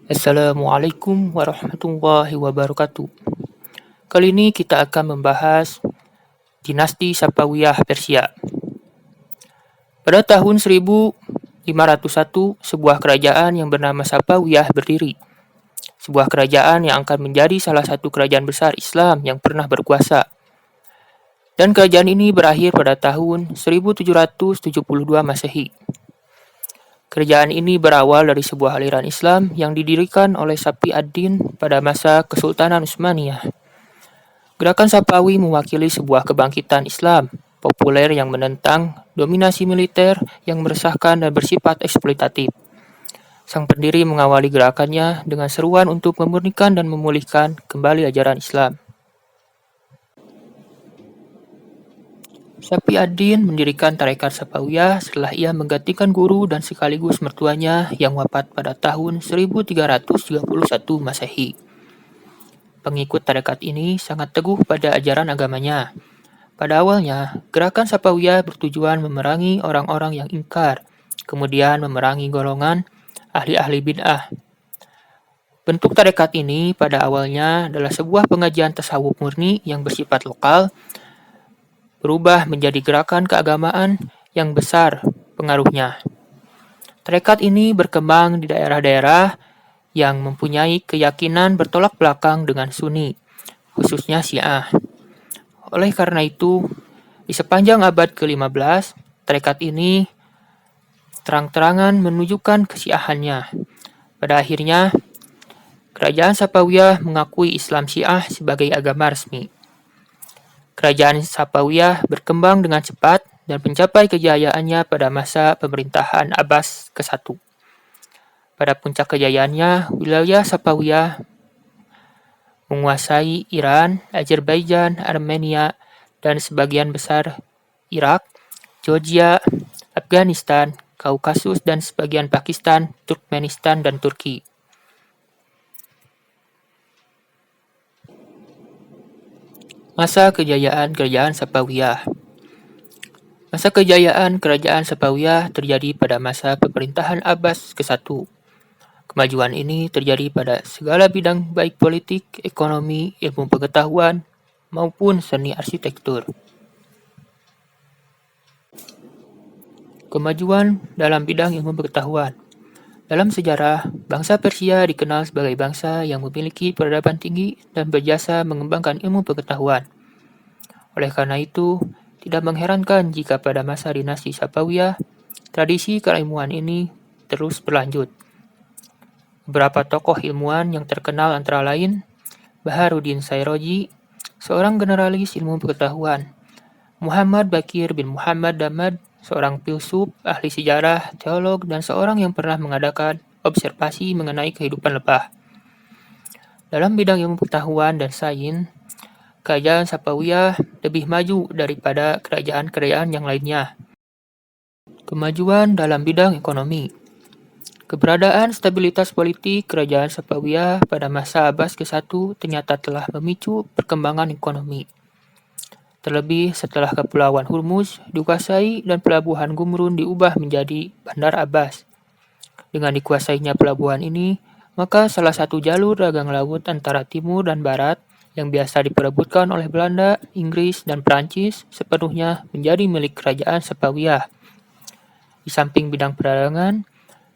Assalamualaikum warahmatullahi wabarakatuh. Kali ini kita akan membahas dinasti Safawiyah Persia. Pada tahun 1501, sebuah kerajaan yang bernama Safawiyah berdiri. Sebuah kerajaan yang akan menjadi salah satu kerajaan besar Islam yang pernah berkuasa. Dan kerajaan ini berakhir pada tahun 1772 Masehi. Kerajaan ini berawal dari sebuah aliran Islam yang didirikan oleh Safi ad-Din pada masa Kesultanan Utsmaniyah. Gerakan Safawi mewakili sebuah kebangkitan Islam populer yang menentang dominasi militer yang meresahkan dan bersifat eksploitatif. Sang pendiri mengawali gerakannya dengan seruan untuk memurnikan dan memulihkan kembali ajaran Islam. Safi ad-Din mendirikan tarekat Safawiyah setelah ia menggantikan guru dan sekaligus mertuanya yang wafat pada tahun 1331 Masehi. Pengikut tarekat ini sangat teguh pada ajaran agamanya. Pada awalnya, gerakan Safawiyah bertujuan memerangi orang-orang yang ingkar, kemudian memerangi golongan ahli-ahli bid'ah. Bentuk tarekat ini pada awalnya adalah sebuah pengajian tasawuf murni yang bersifat lokal, berubah menjadi gerakan keagamaan yang besar pengaruhnya. Tarekat ini berkembang di daerah-daerah yang mempunyai keyakinan bertolak belakang dengan Sunni, khususnya Syiah. Oleh karena itu, di sepanjang abad ke-15, tarekat ini terang-terangan menunjukkan kesyiahannya. Pada akhirnya, kerajaan Safawiyah mengakui Islam Syiah sebagai agama resmi. Kerajaan Safawiyah berkembang dengan cepat dan mencapai kejayaannya pada masa pemerintahan Abbas ke-1. Pada puncak kejayaannya, wilayah Safawiyah menguasai Iran, Azerbaijan, Armenia, dan sebagian besar Irak, Georgia, Afghanistan, Kaukasus, dan sebagian Pakistan, Turkmenistan, dan Turki. Masa kejayaan Kerajaan Safawiyah. Masa kejayaan Kerajaan Safawiyah terjadi pada masa pemerintahan Abbas ke-1. Kemajuan ini terjadi pada segala bidang baik politik, ekonomi, ilmu pengetahuan, maupun seni arsitektur. Kemajuan dalam bidang ilmu pengetahuan. Dalam sejarah, bangsa Persia dikenal sebagai bangsa yang memiliki peradaban tinggi dan berjasa mengembangkan ilmu pengetahuan. Oleh karena itu, tidak mengherankan jika pada masa dinasti Safawiyah, tradisi keilmuan ini terus berlanjut. Beberapa tokoh ilmuwan yang terkenal antara lain Baharuddin Sairoji, seorang generalis ilmu pengetahuan, Muhammad Bakir bin Muhammad Damad, seorang filsuf, ahli sejarah, teolog, dan seorang yang pernah mengadakan observasi mengenai kehidupan lebah. Dalam bidang ilmu pengetahuan dan sains, kerajaan Safawiyah lebih maju daripada kerajaan-kerajaan yang lainnya. Kemajuan dalam bidang ekonomi. Keberadaan stabilitas politik kerajaan Safawiyah pada masa Abbas ke-1 ternyata telah memicu perkembangan ekonomi. Terlebih setelah Kepulauan Hormuz dikuasai dan pelabuhan Gumrun diubah menjadi Bandar Abbas. Dengan dikuasainya pelabuhan ini, maka salah satu jalur dagang laut antara timur dan barat yang biasa diperebutkan oleh Belanda, Inggris, dan Prancis sepenuhnya menjadi milik kerajaan Safawiyah. Di samping bidang perdagangan,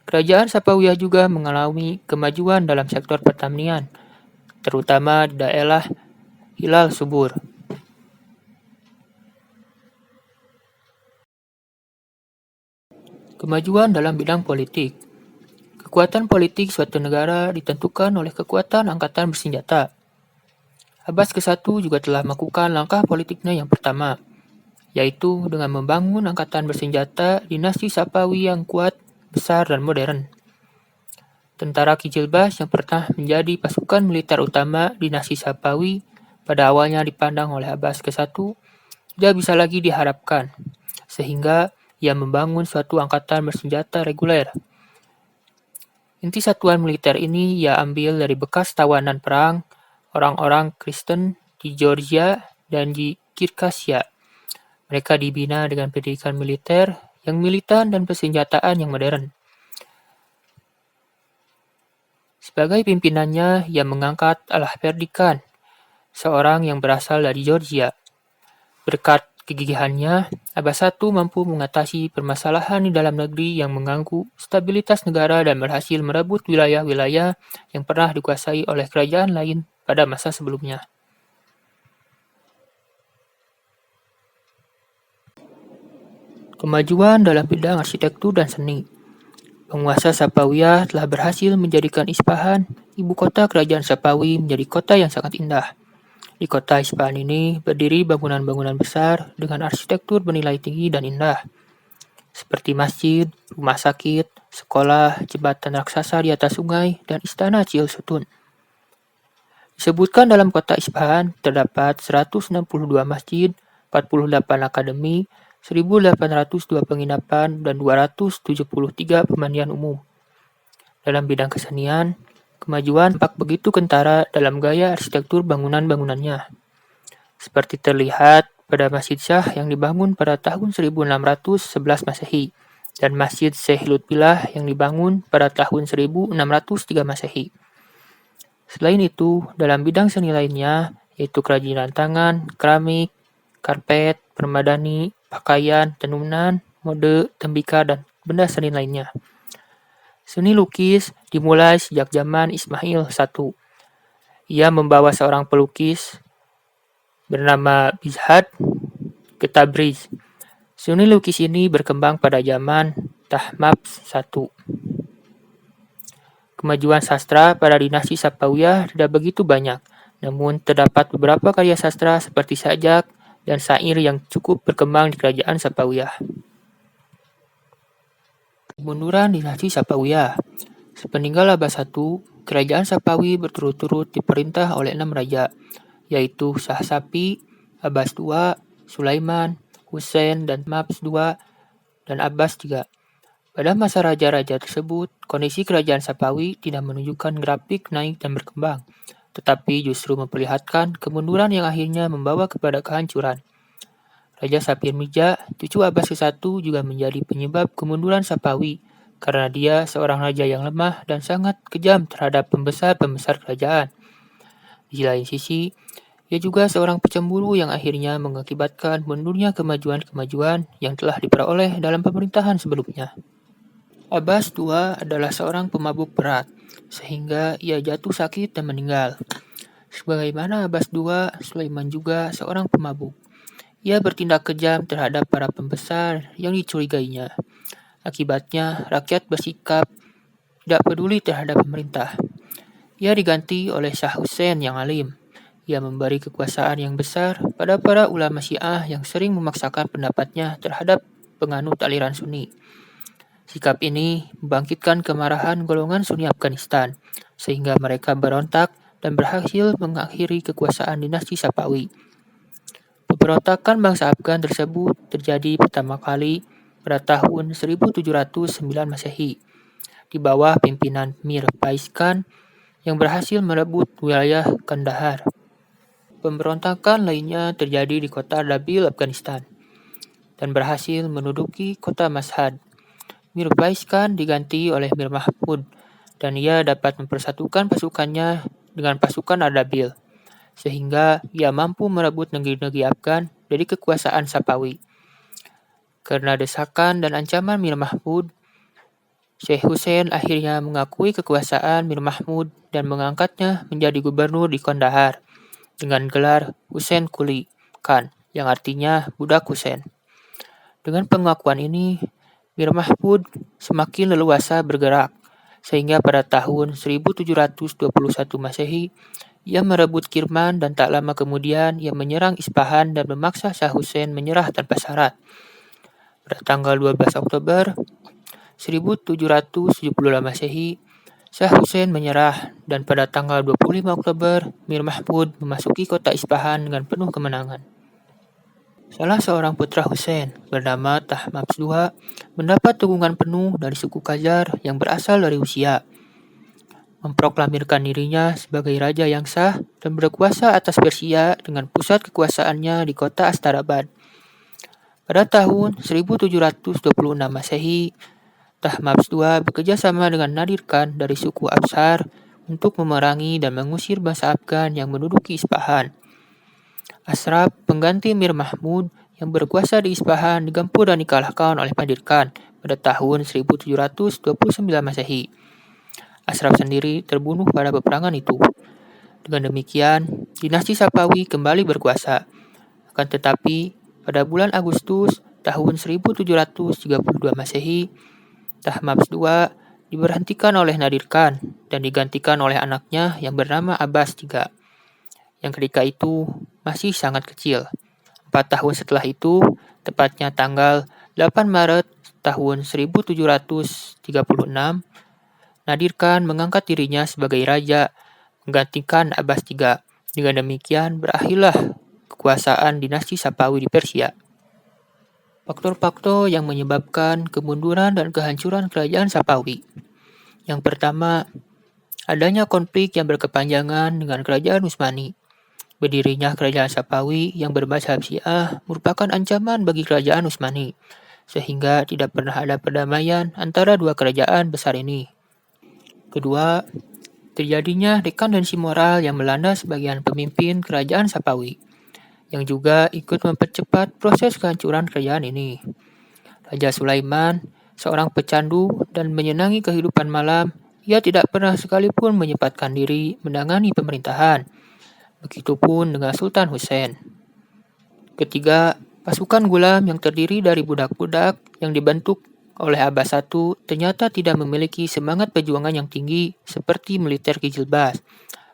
kerajaan Safawiyah juga mengalami kemajuan dalam sektor pertanian, terutama di daerah Hilal Subur. Kemajuan dalam bidang politik. Kekuatan politik suatu negara ditentukan oleh kekuatan angkatan bersenjata. Abbas ke-1 juga telah melakukan langkah politiknya yang pertama, yaitu dengan membangun angkatan bersenjata dinasti Safawi yang kuat, besar, dan modern. Tentara Kijilbas yang pernah menjadi pasukan militer utama dinasti Safawi pada awalnya dipandang oleh Abbas ke-1 tidak bisa lagi diharapkan, sehingga ia membangun suatu angkatan bersenjata reguler. Inti satuan militer ini ia ambil dari bekas tawanan perang orang-orang Kristen di Georgia dan di Kirkasya. Mereka dibina dengan pendidikan militer yang militan dan persenjataan yang modern. Sebagai pimpinannya, ia mengangkat Al-Ferdi Khan, seorang yang berasal dari Georgia. Berkat kegigihannya, Abbas I mampu mengatasi permasalahan di dalam negeri yang mengganggu stabilitas negara dan berhasil merebut wilayah-wilayah yang pernah dikuasai oleh kerajaan lain pada masa sebelumnya. Kemajuan dalam bidang arsitektur dan seni. Penguasa Sapawiyah telah berhasil menjadikan Isfahan, ibu kota kerajaan Sapawi, menjadi kota yang sangat indah. Di kota Isfahan ini berdiri bangunan-bangunan besar dengan arsitektur bernilai tinggi dan indah, seperti masjid, rumah sakit, sekolah, jembatan raksasa di atas sungai, dan istana Ciel Sutun. Disebutkan dalam kota Isfahan terdapat 162 masjid, 48 akademi, 1.802 penginapan, dan 273 pemandian umum. Dalam bidang kesenian, kemajuan tampak begitu kentara dalam gaya arsitektur bangunan-bangunannya. Seperti terlihat pada Masjid Shah yang dibangun pada tahun 1611 Masehi dan Masjid Syekh Lutfillah yang dibangun pada tahun 1603 Masehi. Selain itu, dalam bidang seni lainnya, yaitu kerajinan tangan, keramik, karpet, permadani, pakaian, tenunan, mode, tembikar, dan benda seni lainnya. Seni lukis dimulai sejak zaman Ismail I. Ia membawa seorang pelukis bernama Bizhad ke Tabriz. Seni lukis ini berkembang pada zaman Tahmasp I. Kemajuan sastra pada dinasti Sapawiyah tidak begitu banyak, namun terdapat beberapa karya sastra seperti sajak dan syair yang cukup berkembang di kerajaan Sapawiyah. Kemunduran dinasti Sapawiyah. Sepeninggal Abbas I, kerajaan Sapawi berturut-turut diperintah oleh 6 raja, yaitu Shah Sapi, Abbas II, Sulaiman, Hussein, dan Tahmasp II, dan Abbas III. Pada masa raja-raja tersebut, kondisi kerajaan Sapawi tidak menunjukkan grafik naik dan berkembang, tetapi justru memperlihatkan kemunduran yang akhirnya membawa kepada kehancuran. Raja Sapir Mirza, cucu Abbas I, juga menjadi penyebab kemunduran Sapawi, karena dia seorang raja yang lemah dan sangat kejam terhadap pembesar-pembesar kerajaan. Di lain sisi, ia juga seorang pecemburu yang akhirnya mengakibatkan mundurnya kemajuan-kemajuan yang telah diperoleh dalam pemerintahan sebelumnya. Abbas II adalah seorang pemabuk berat, sehingga ia jatuh sakit dan meninggal. Sebagaimana Abbas II, Sulaiman juga seorang pemabuk. Ia bertindak kejam terhadap para pembesar yang dicurigainya. Akibatnya, rakyat bersikap tidak peduli terhadap pemerintah. Ia diganti oleh Shah Hussein yang alim. Ia memberi kekuasaan yang besar pada para ulama Syiah yang sering memaksakan pendapatnya terhadap penganut aliran Sunni. Sikap ini membangkitkan kemarahan golongan Sunni Afghanistan, sehingga mereka berontak dan berhasil mengakhiri kekuasaan dinasti Sapawi. Pemberontakan bangsa Afgan tersebut terjadi pertama kali pada tahun 1709 Masehi, di bawah pimpinan Mir Faiz Khan yang berhasil merebut wilayah Kandahar. Pemberontakan lainnya terjadi di kota Erbil, Afghanistan, dan berhasil menduduki kota Mashhad. Mir Faiz Khan diganti oleh Mir Mahmud, dan ia dapat mempersatukan pasukannya dengan pasukan Erbil, sehingga ia mampu merebut negeri-negeri Afgan dari kekuasaan Sapawi. Karena desakan dan ancaman Mir Mahmud, Syekh Hussein akhirnya mengakui kekuasaan Mir Mahmud dan mengangkatnya menjadi gubernur di Kandahar dengan gelar Hussein Quli Khan, yang artinya budak Hussein. Dengan pengakuan ini, Mir Mahmud semakin leluasa bergerak, sehingga pada tahun 1721 Masehi, ia merebut Kirman dan tak lama kemudian ia menyerang Isfahan dan memaksa Shah Hussein menyerah tanpa syarat. Pada tanggal 12 Oktober 1778 Masehi, Shah Hussein menyerah dan pada tanggal 25 Oktober Mir Mahmud memasuki kota Isfahan dengan penuh kemenangan. Salah seorang putra Hussein bernama Tahmasp II mendapat dukungan penuh dari suku Qajar yang berasal dari Rusia, memproklamirkan dirinya sebagai raja yang sah dan berkuasa atas Persia dengan pusat kekuasaannya di kota Astarabad. Pada tahun 1726 Masehi, Tahmasp II bekerja sama dengan Nadir Khan dari suku Abshar untuk memerangi dan mengusir bangsa Afgan yang menduduki Isfahan. Ashraf, pengganti Mir Mahmud yang berkuasa di Isfahan, digempur dan dikalahkan oleh Nadir Khan pada tahun 1729 Masehi. Ashraf sendiri terbunuh pada peperangan itu. Dengan demikian, dinasti Safawi kembali berkuasa. Akan tetapi, pada bulan Agustus tahun 1732 Masehi, Tahmasp II diberhentikan oleh Nadir Khan dan digantikan oleh anaknya yang bernama Abbas III, yang ketika itu masih sangat kecil. 4 tahun setelah itu, tepatnya tanggal 8 Maret tahun 1736, Nadir Khan mengangkat dirinya sebagai raja, menggantikan Abbas III. Dengan demikian berakhirlah kekuasaan dinasti Safawi di Persia. Faktor-faktor yang menyebabkan kemunduran dan kehancuran kerajaan Safawi. Yang pertama, adanya konflik yang berkepanjangan dengan kerajaan Utsmani. Berdirinya kerajaan Safawi yang bermazhab Syiah merupakan ancaman bagi kerajaan Utsmani, sehingga tidak pernah ada perdamaian antara dua kerajaan besar ini. Kedua, terjadinya dekandensi moral yang melanda sebagian pemimpin kerajaan Safawi, yang juga ikut mempercepat proses kehancuran kerajaan ini. Raja Sulaiman, seorang pecandu dan menyenangi kehidupan malam, ia tidak pernah sekalipun menyempatkan diri menangani pemerintahan. Begitupun dengan Sultan Hussein. Ketiga, pasukan Gulam yang terdiri dari budak-budak yang dibentuk oleh Abbas I ternyata tidak memiliki semangat perjuangan yang tinggi seperti militer Qizilbash.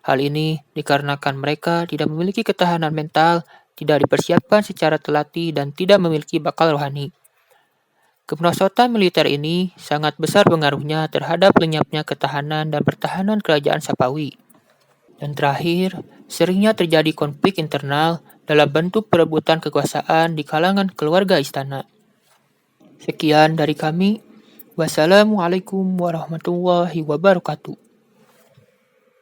Hal ini dikarenakan mereka tidak memiliki ketahanan mental, tidak dipersiapkan secara telati, dan tidak memiliki bakal rohani. Kemerosotan militer ini sangat besar pengaruhnya terhadap lenyapnya ketahanan dan pertahanan kerajaan Safawi. Dan terakhir, seringnya terjadi konflik internal dalam bentuk perebutan kekuasaan di kalangan keluarga istana. Sekian dari kami. Wassalamualaikum warahmatullahi wabarakatuh.